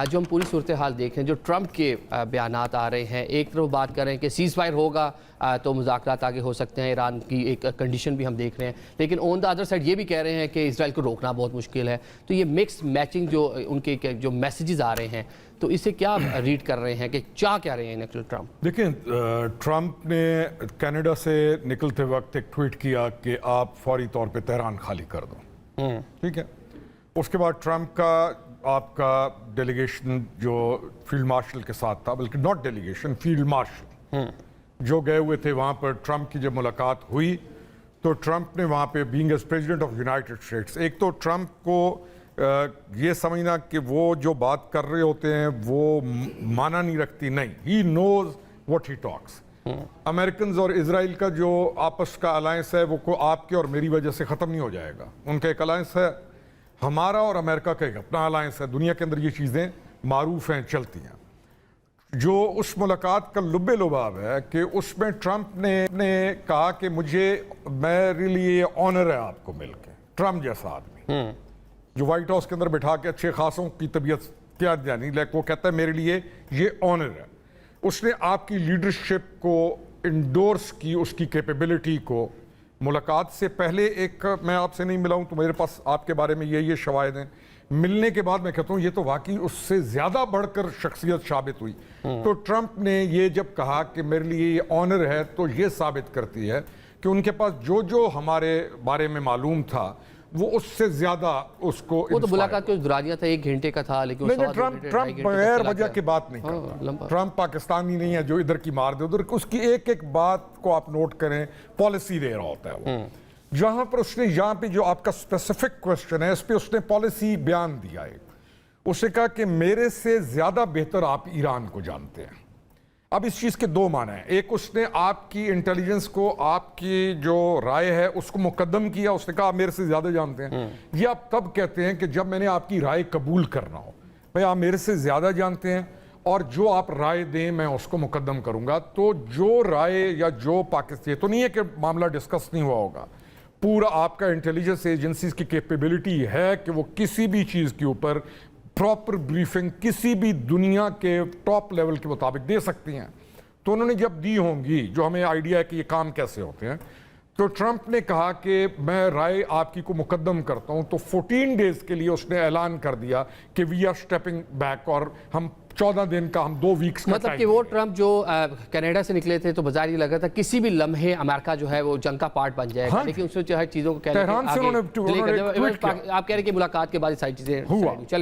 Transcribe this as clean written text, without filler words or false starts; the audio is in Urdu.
جو ہم پوری صورتحال دیکھ رہے ہیں, جو ٹرمپ کے بیانات آ رہے ہیں, ایک طرف بات کر رہے ہیں کہ سیز فائر ہوگا تو مذاکرات آگے ہو سکتے ہیں, ایران کی ایک کنڈیشن بھی ہم دیکھ رہے ہیں, لیکن آن دا ادر سائڈ یہ بھی کہہ رہے ہیں کہ اسرائیل کو روکنا بہت مشکل ہے. تو یہ مکس میچنگ جو ان کے جو میسیجز آ رہے ہیں, تو اسے کیا ریڈ کر رہے ہیں کہ چاہ کیا رہے ہیں ٹرمپ؟ دیکھیں, ٹرمپ نے کینیڈا سے نکلتے وقت ایک ٹویٹ کیا کہ آپ فوری طور پہ تہران خالی کر دو, ٹھیک ہے. اس کے بعد ٹرمپ کا آپ کا ڈیلیگیشن جو فیلڈ مارشل کے ساتھ تھا, بلکہ ناٹ ڈیلیگیشن, فیلڈ مارشل جو گئے ہوئے تھے وہاں پر, ٹرمپ کی جب ملاقات ہوئی تو ٹرمپ نے وہاں پہ being as president of United States, ایک تو ٹرمپ کو یہ سمجھنا کہ وہ جو بات کر رہے ہوتے ہیں وہ معنی نہیں رکھتی, نہیں, ہی knows what he talks. Americans اور اسرائیل کا جو آپس کا الائنس ہے وہ آپ کے اور میری وجہ سے ختم نہیں ہو جائے گا. ان کا ایک الائنس ہے, ہمارا اور امریکہ کا ایک اپنا الائنس ہے. دنیا کے اندر یہ چیزیں معروف ہیں, چلتی ہیں. جو اس ملاقات کا لب لباب ہے کہ اس میں ٹرمپ نے کہا کہ میرے لیے یہ آنر ہے آپ کو مل کے. ٹرمپ جیسا آدمی جو وائٹ ہاؤس کے اندر بٹھا کے اچھے خاصوں کی طبیعت کیا جانی, لیکن وہ کہتا ہے میرے لیے یہ آنر ہے. اس نے آپ کی لیڈرشپ کو انڈورس کی, اس کی کیپیبلٹی کو. ملاقات سے پہلے ایک میں آپ سے نہیں ملا ہوں تو میرے پاس آپ کے بارے میں یہ شواہد ہیں. ملنے کے بعد میں کہتا ہوں یہ تو واقعی اس سے زیادہ بڑھ کر شخصیت ثابت ہوئی. تو ٹرمپ نے یہ جب کہا کہ میرے لیے یہ آنر ہے, تو یہ ثابت کرتی ہے کہ ان کے پاس جو ہمارے بارے میں معلوم تھا وہ اس سے زیادہ اس کو. وہ تو ملاقات کے دورانیہ تھا, 1 گھنٹے کا تھا, لیکن ٹرمپ بغیر وجہ کی بات نہیں کرتا. ٹرمپ پاکستانی نہیں ہے جو ادھر کی مار دے ادھر. اس کی ایک بات کو آپ نوٹ کریں, پالیسی دے رہا ہوتا ہے وہ. جہاں پر اس نے یہاں پہ جو آپ کا اسپیسیفک کوشچن ہے اس پہ اس نے پالیسی بیان دیا ہے. اس نے کہا کہ میرے سے زیادہ بہتر آپ ایران کو جانتے ہیں. اب اس چیز کے 2 معنی ہیں. ایک, اس نے آپ کی انٹیلیجنس کو, آپ کی جو رائے ہے اس کو مقدم کیا. اس نے کہا آپ میرے سے زیادہ جانتے ہیں. یہ آپ تب کہتے ہیں کہ جب میں نے آپ کی رائے قبول کرنا ہو, بھئی آپ میرے سے زیادہ جانتے ہیں اور جو آپ رائے دیں میں اس کو مقدم کروں گا. تو جو رائے یا جو پاکستان, یہ تو نہیں ہے کہ معاملہ ڈسکس نہیں ہوا ہوگا, پورا آپ کا انٹیلیجنس ایجنسیز کی کیپیبلٹی ہے کہ وہ کسی بھی چیز کے اوپر پراپر بریفنگ کسی بھی دنیا کے ٹاپ لیول کے مطابق دے سکتی ہیں. تو انہوں نے جب دی ہوں گی, جو ہمیں آئیڈیا ہے کہ یہ کام کیسے ہوتے ہیں, تو ٹرمپ نے کہا کہ میں رائے آپ کی کو مقدم کرتا ہوں. تو 14 ڈیز کے لیے اس نے اعلان کر دیا کہ وی آر اسٹیپنگ بیک, اور ہم 14 دن کا, ہم 2 ویکس کا. مطلب کہ وہ ٹرمپ جو کینیڈا سے نکلے تھے تو بظاہر یہ لگا تھا کسی بھی لمحے امریکہ جو ہے وہ جنگ کا پارٹ بن جائے گا, لیکن اس نے چیزوں کو کہہ تہران سے آپ کہہ رہے ہیں کہ ملاقات کے بعد ساری چیزیں